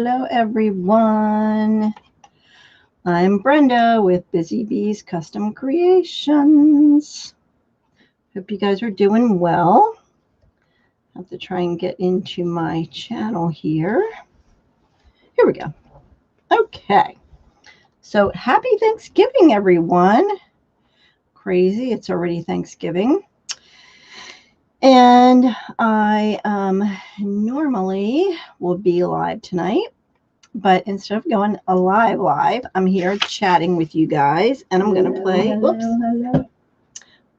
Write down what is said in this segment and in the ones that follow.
hello everyone. I'm Brenda with Busy Bees Custom Creations. Hope you guys are doing well. I have to try and get into my channel here. Here we go. Okay. So happy Thanksgiving, everyone. Crazy, it's already Thanksgiving. And I normally will be live tonight, but instead of going live, I'm here chatting with you guys, and I'm going to play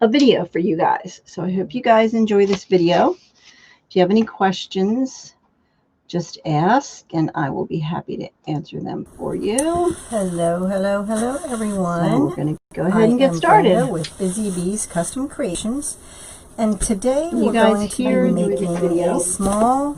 a video for you guys. So I hope you guys enjoy this video. If you have any questions, just ask, and I will be happy to answer them for you. Hello, everyone. So we're going to go ahead and get started. Brenda with Busy Bees Custom Creations. And today we're going to be making a small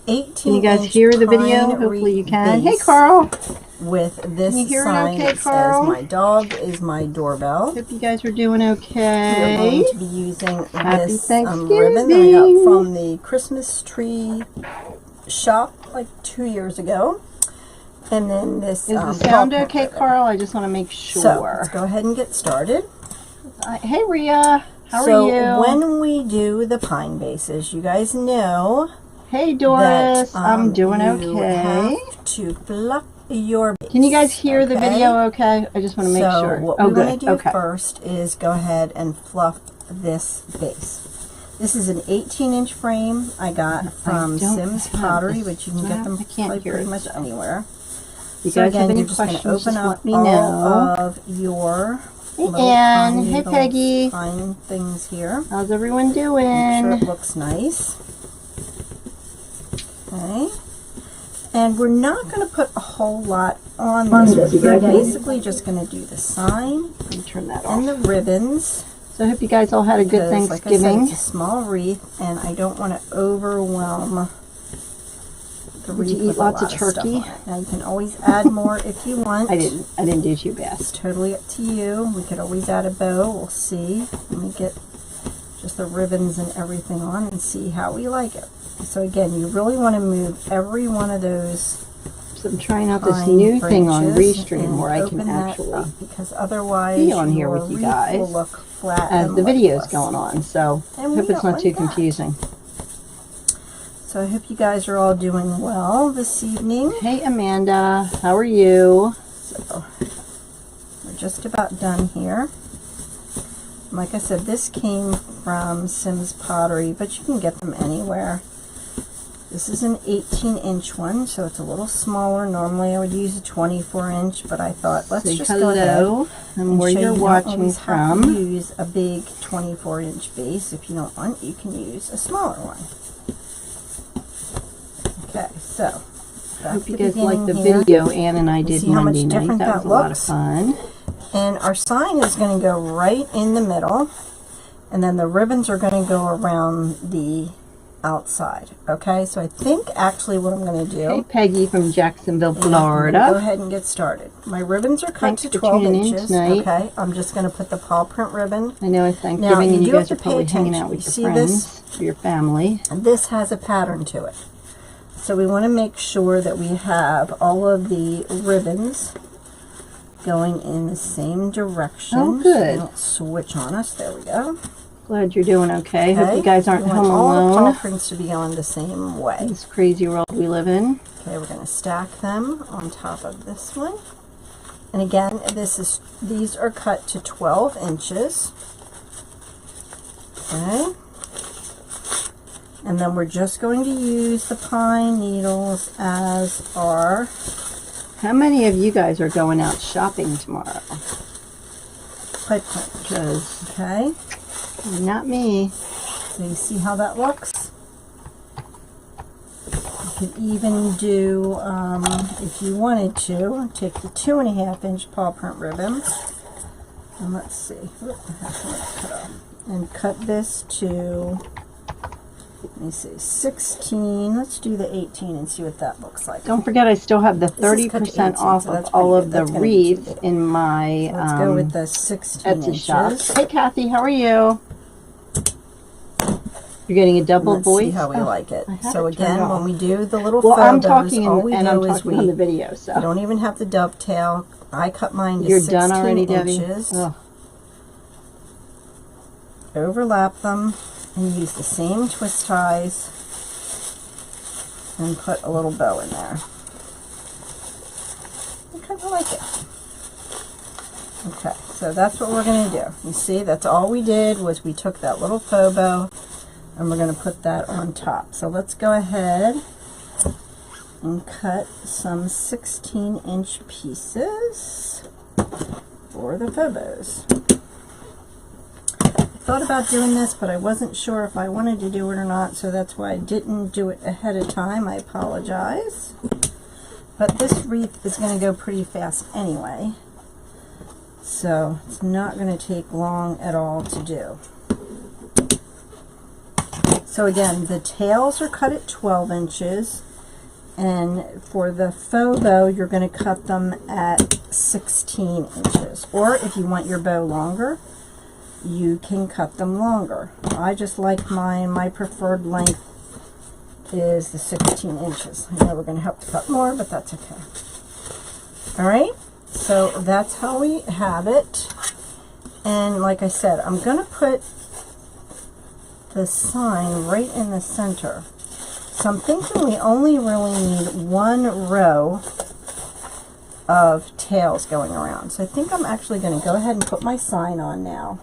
18-inch Can you guys hear the video? Hopefully you can. Hey, Carl. With this okay, sign that says, "My dog is my doorbell." Hope you guys are doing okay. We're going to be using this ribbon that I got from the Christmas tree shop like 2 years ago. And then this is the sound okay, Carl? I just want to make sure. So let's go ahead and get started. Hey, Rhea. How are you? So when we do the pine bases, you guys know. Hey, Doris. I'm doing okay. You have to fluff your base. Can you guys hear the video okay? I just want to make sure. So what we're going to do first is go ahead and fluff this base. This is an 18-inch frame I got from Sims Pottery, but you can get them pretty much anywhere. You guys have any questions, just let me know. Of your Hey, Ann. Hey, Peggy. Fine things here. How's everyone doing? Make sure it looks nice. Okay. And we're not going to put a whole lot on this. We're basically just going to do the sign turn that off. And the ribbons. So I hope you guys all had a good Thanksgiving. Like I said, it's a small wreath, and I don't want to overwhelm the wreath. Did you eat lots of turkey? Now you can always add more if you want. I didn't do too bad. It's totally up to you. We could always add a bow. We'll see. Let me get just the ribbons and everything on and see how we like it. So again, you really want to move every one of those. So I'm trying out this new thing on Restream where I can actually because otherwise be on here with you guys will look flat as the video's going on. So I hope it's not too confusing. So I hope you guys are all doing well this evening. Hey, Amanda, how are you? So we're just about done here. Like I said, this came from Sims Pottery, but you can get them anywhere. This is an 18-inch one, so it's a little smaller. Normally I would use a 24-inch, but I thought let's just go ahead and where you're watching from. Use a big 24-inch base. If you don't want, you can use a smaller one. Okay, so I hope you guys liked the video Ann and I did Monday night. That was a lot of fun. And our sign is going to go right in the middle, and then the ribbons are going to go around the outside. Okay, so I think actually what I'm going to do. Hey, Peggy from Jacksonville, Florida. Go ahead and get started. My ribbons are cut to 12 inches. Okay, I'm just going to put the paw print ribbon. I know it's Thanksgiving and you guys are probably hanging out with your friends or your family. And this has a pattern to it. So we want to make sure that we have all of the ribbons going in the same direction. Oh, good. So don't switch on us. There we go. Glad you're doing okay. Hope you guys aren't home alone. All the paw prints to be on the same way. This crazy world we live in. Okay, we're going to stack them on top of this one. And again, these are cut to 12 inches. Okay. And then we're just going to use the pine needles as our... How many of you guys are going out shopping tomorrow? Okay. Not me. So you see how that looks? You could even do, if you wanted to, take the 2.5-inch paw print ribbon. And let's see. And cut this to... Let me see, 16. Let's do the 18 and see what that looks like. Don't forget, I still have the 30% off of all of the wreaths in my let's go with the 16 Etsy inches. shop. Hey, Kathy, how are you? You're getting a double Let's voice. see how we like it. I have So it turned again, on. when we do the little Well, I'm photos, talking all we and do I'm is talking on the we video, so. don't even have to dovetail. I cut mine to You're 16 done already, Debbie? inches. Oh. Overlap them and use the same twist ties and put a little bow in there. I kind of like it. Okay, so that's what we're going to do. You see, that's all we did was we took that little faux bow and we're going to put that on top. So let's go ahead and cut some 16-inch pieces for the faux bows. I thought about doing this, but I wasn't sure if I wanted to do it or not, so that's why I didn't do it ahead of time. I apologize. But this wreath is going to go pretty fast anyway, so it's not going to take long at all to do. So again, the tails are cut at 12 inches, and for the faux bow, you're going to cut them at 16 inches. Or if you want your bow longer, you can cut them longer. I just like mine. My preferred length is the 16 inches. I know we're going to have to cut more, but that's okay. All right, so that's how we have it. And like I said, I'm going to put the sign right in the center. So I'm thinking we only really need one row of tails going around. So I think I'm actually going to go ahead and put my sign on now.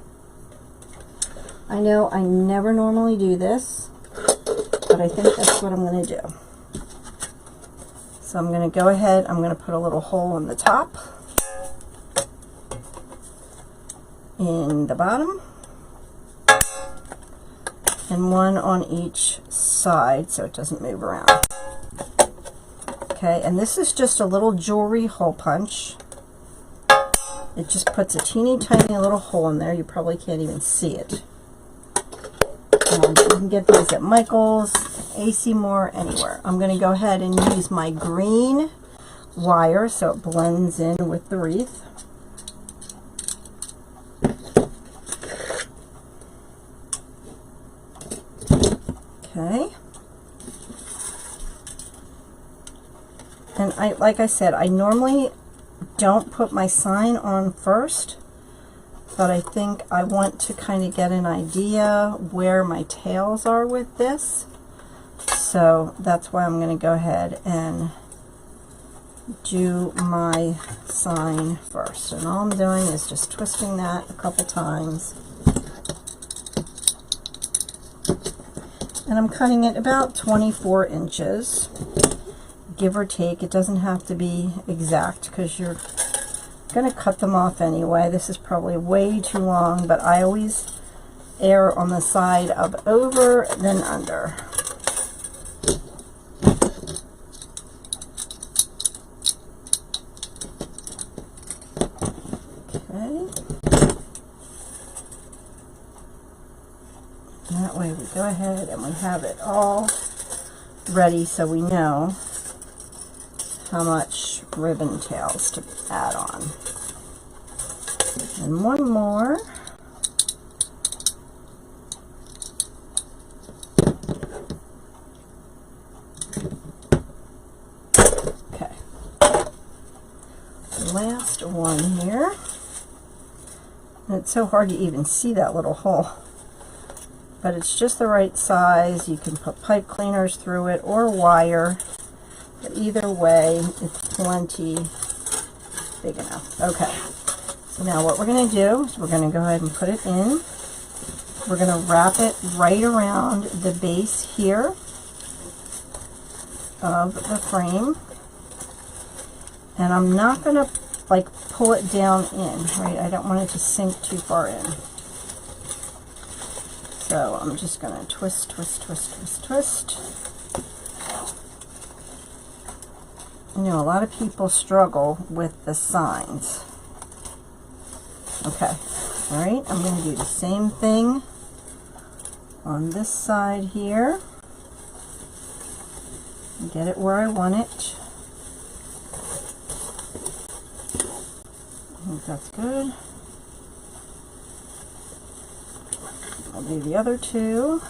I know I never normally do this, but I think that's what I'm going to do. So I'm going to go ahead, I'm going to put a little hole in the top, in the bottom, and one on each side so it doesn't move around. Okay, and this is just a little jewelry hole punch. It just puts a teeny tiny little hole in there. You probably can't even see it. You can get these at Michael's, AC Moore, anywhere. I'm going to go ahead and use my green wire so it blends in with the wreath. Okay. And like I said, I normally don't put my sign on first, but I think I want to kind of get an idea where my tails are with this. So that's why I'm going to go ahead and do my sign first. And all I'm doing is just twisting that a couple times. And I'm cutting it about 24 inches, give or take. It doesn't have to be exact because you're going to cut them off anyway. This is probably way too long, but I always err on the side of over than under. Okay. That way we go ahead and we have it all ready so we know how much ribbon tails to add on. And one more. Okay. Last one here. And it's so hard to even see that little hole. But it's just the right size. You can put pipe cleaners through it or wire. But either way, it's plenty big enough. Okay. So now what we're going to do is we're going to go ahead and put it in. We're going to wrap it right around the base here of the frame. And I'm not going to like pull it down in, right? I don't want it to sink too far in. So I'm just going to twist, twist, twist, twist, twist. You know, a lot of people struggle with the signs. Okay, all right, I'm going to do the same thing on this side here. Get it where I want it. I think that's good. I'll do the other two.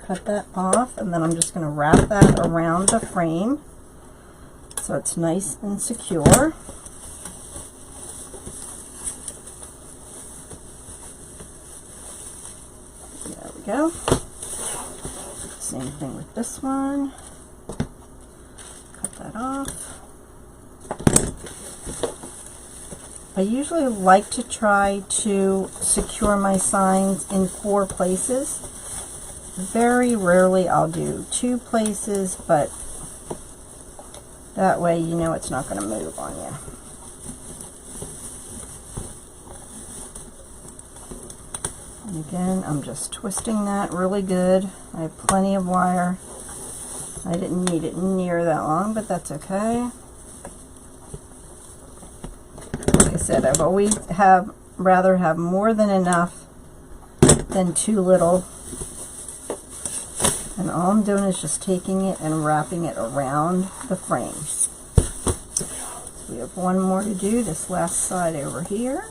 cut that off, and then I'm just going to wrap that around the frame so it's nice and secure. There we go. Same thing with this one. Cut that off. I usually like to try to secure my signs in 4 places. Very rarely I'll do 2 places, but that way you know it's not going to move on you. And again, I'm just twisting that really good. I have plenty of wire. I didn't need it near that long, but that's okay. Like I said, I've always rather have more than enough than too little. And all I'm doing is just taking it and wrapping it around the frame. So we have one more to do, this last side over here.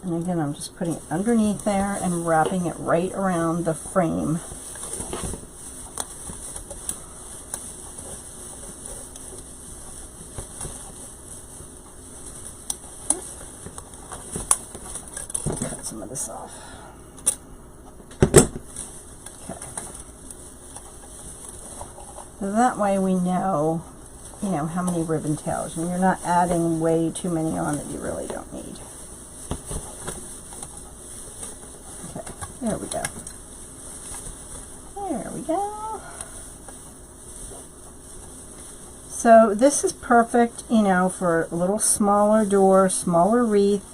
And again, I'm just putting it underneath there and wrapping it right around the frame. Cut some of this off. So that way we know, how many ribbon tails, and you're not adding way too many on that you really don't need. Okay, there we go. There we go. So this is perfect, for a little smaller door, smaller wreath.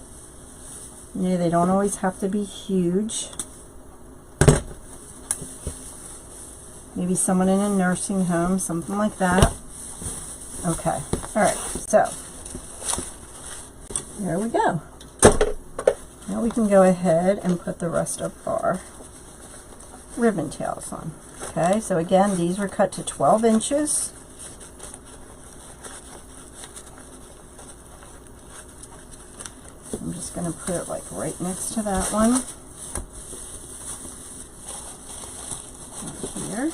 They don't always have to be huge. Maybe someone in a nursing home, something like that. Okay, all right, so there we go. Now we can go ahead and put the rest of our ribbon tails on. Okay, so again, these were cut to 12 inches. I'm just going to put it like right next to that one. Here.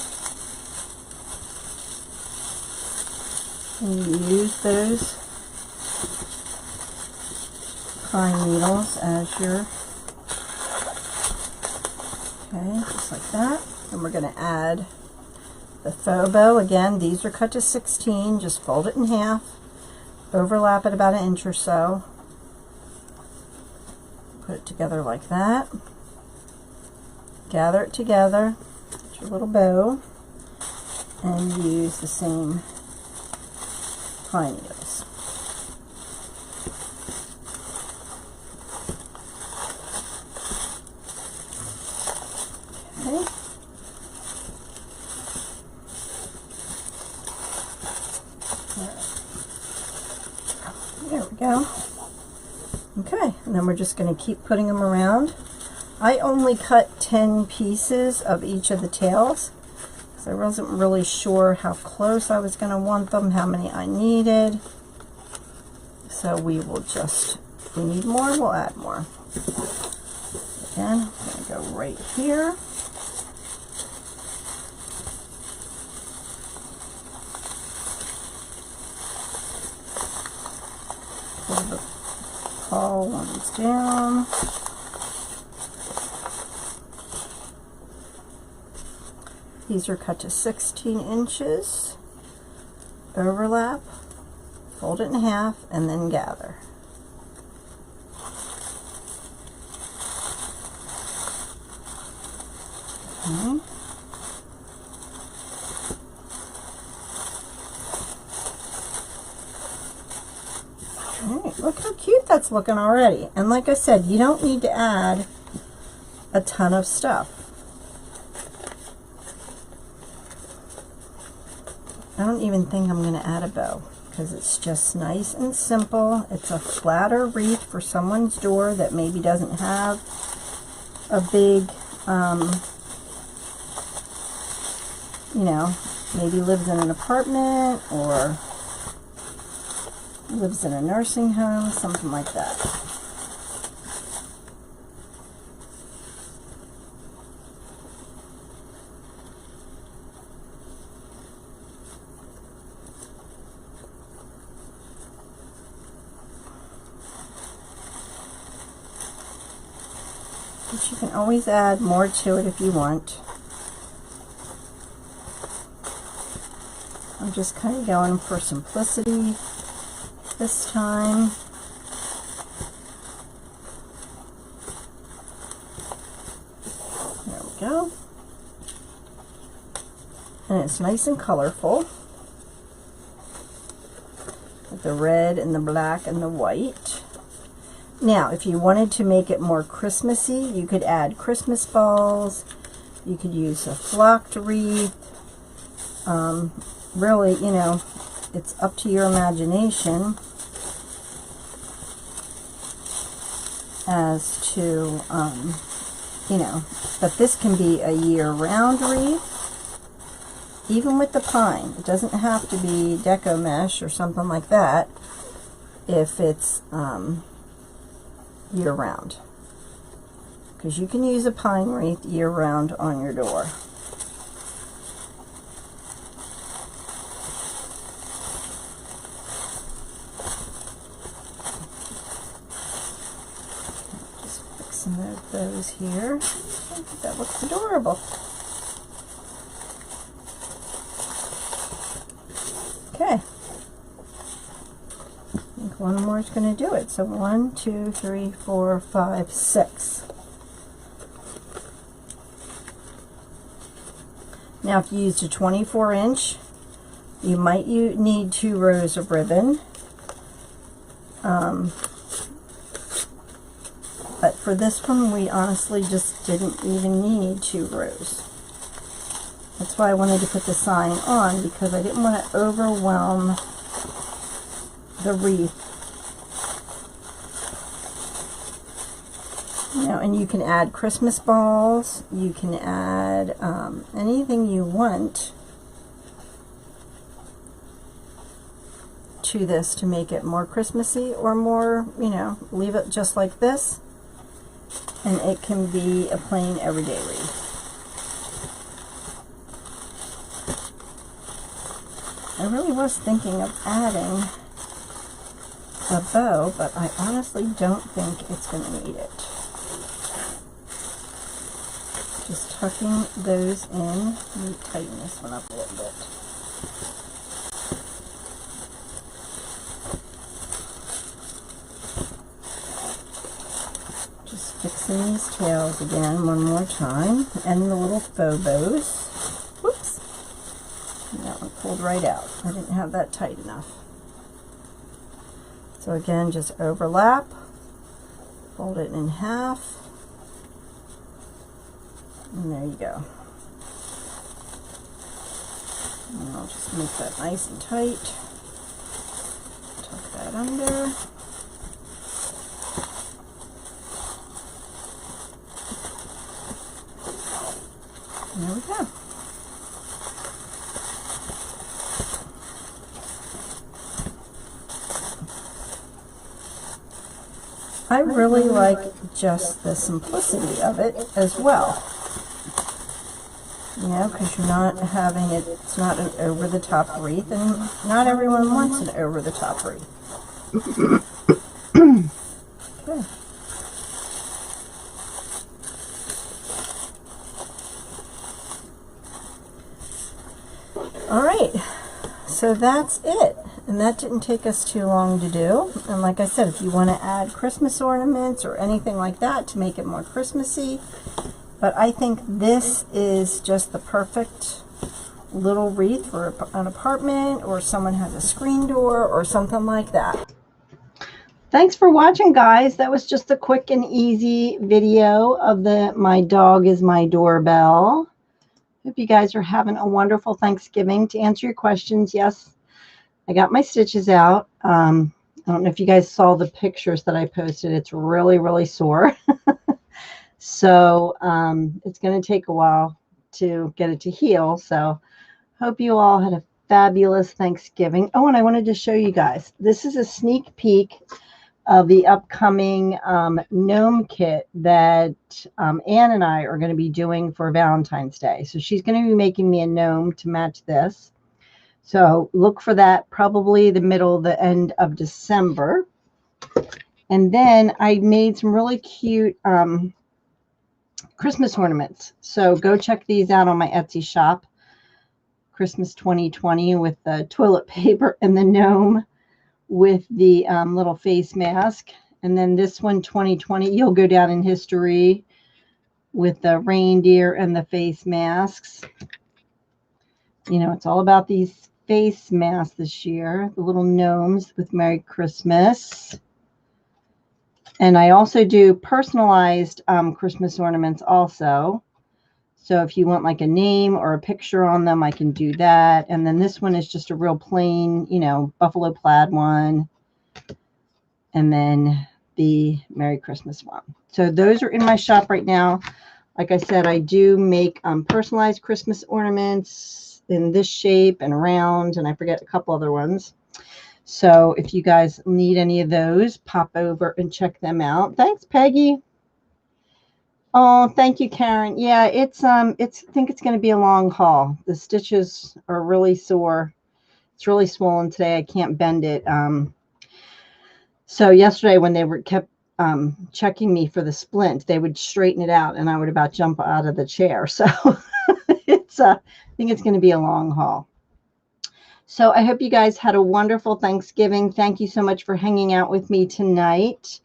And you use those pine needles as your, okay, just like that. And we're going to add the faux bow. Again, these are cut to 16. Just fold it in half, overlap it about 1 inch or so. Put it together like that. Gather it together. Your little bow, and use the same pine needles. Okay. There we go. Okay, and then we're just going to keep putting them around. I only cut 10 pieces of each of the tails, because I wasn't really sure how close I was going to want them, how many I needed. So we will just, if we need more, we'll add more. Again, I'm going to go right here. Pull the tall ones down. These are cut to 16 inches, overlap, fold it in half, and then gather. Okay. Alright, look how cute that's looking already. And like I said, you don't need to add a ton of stuff. I don't even think I'm going to add a bow, because it's just nice and simple. It's a flatter wreath for someone's door that maybe doesn't have a big, maybe lives in an apartment or lives in a nursing home, something like that. But you can always add more to it if you want. I'm just kind of going for simplicity this time. There we go. And it's nice and colorful with the red and the black and the white. Now, if you wanted to make it more Christmassy, you could add Christmas balls. You could use a flocked wreath. Really, you know, it's up to your imagination as to, you know, but this can be a year-round wreath, even with the pine. It doesn't have to be deco mesh or something like that if it's year-round, because you can use a pine wreath year-round on your door. Some of those here. That looks adorable. Okay. I think one more is going to do it. So 1, 2, 3, 4, 5, 6. Now if you used a 24-inch, you might need 2 rows of ribbon. But for this one, we honestly just didn't even need 2 rows. That's why I wanted to put the sign on, because I didn't want to overwhelm the wreath. You know, and you can add Christmas balls. You can add anything you want to this to make it more Christmassy, or more, you know, leave it just like this. And it can be a plain everyday wreath. I really was thinking of adding a bow, but I honestly don't think it's going to need it. Just tucking those in. Let me tighten this one up a little bit. Fixing these tails again one more time, and the little faux bows. Whoops. And that one pulled right out. I didn't have that tight enough. So again, just overlap, fold it in half, and there you go. And I'll just make that nice and tight. Tuck that under. There we go. I really like just the simplicity of it as well. You know, because you're not having it, it's not an over-the-top wreath, and not everyone wants an over-the-top wreath. Okay. Alright, so that's it, and that didn't take us too long to do. And like I said, if you want to add Christmas ornaments or anything like that to make it more Christmassy, but I think this is just the perfect little wreath for an apartment, or someone has a screen door or something like that. Thanks for watching, guys. That was just a quick and easy video of My Dog is My Doorbell. Hope you guys are having a wonderful Thanksgiving. To answer your questions, yes, I got my stitches out. I don't know if you guys saw the pictures that I posted. It's really, really sore. So it's going to take a while to get it to heal. So hope you all had a fabulous Thanksgiving. Oh, and I wanted to show you guys. This is a sneak peek of the upcoming gnome kit that Anne and I are going to be doing for Valentine's Day. So she's going to be making me a gnome to match this. So look for that probably the end of December. And then I made some really cute Christmas ornaments. So go check these out on my Etsy shop. Christmas 2020 with the toilet paper and the gnome with the little face mask. And then this one, 2020, you'll go down in history with the reindeer and the face masks. You know, it's all about these face masks this year. The little gnomes with Merry Christmas. And I also do personalized Christmas ornaments also. So if you want like a name or a picture on them, I can do that. And then this one is just a real plain, you know, buffalo plaid one. And then the Merry Christmas one. So those are in my shop right now. Like I said, I do make personalized Christmas ornaments in this shape and round, and I forget a couple other ones. So if you guys need any of those, pop over and check them out. Thanks, Peggy. Oh, thank you, Karen. Yeah, I think it's going to be a long haul. The stitches are really sore. It's really swollen today. I can't bend it. So yesterday when they kept checking me for the splint, they would straighten it out and I would about jump out of the chair. So I think it's going to be a long haul. So I hope you guys had a wonderful Thanksgiving. Thank you so much for hanging out with me tonight.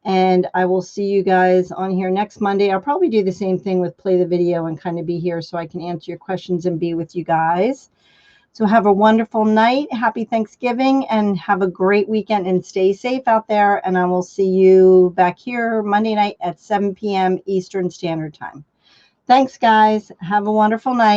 And I will see you guys on here next Monday. I'll probably do the same thing with play the video and kind of be here so I can answer your questions and be with you guys. So have a wonderful night. Happy Thanksgiving and have a great weekend and stay safe out there. And I will see you back here Monday night at 7 p.m. Eastern Standard Time. Thanks, guys. Have a wonderful night.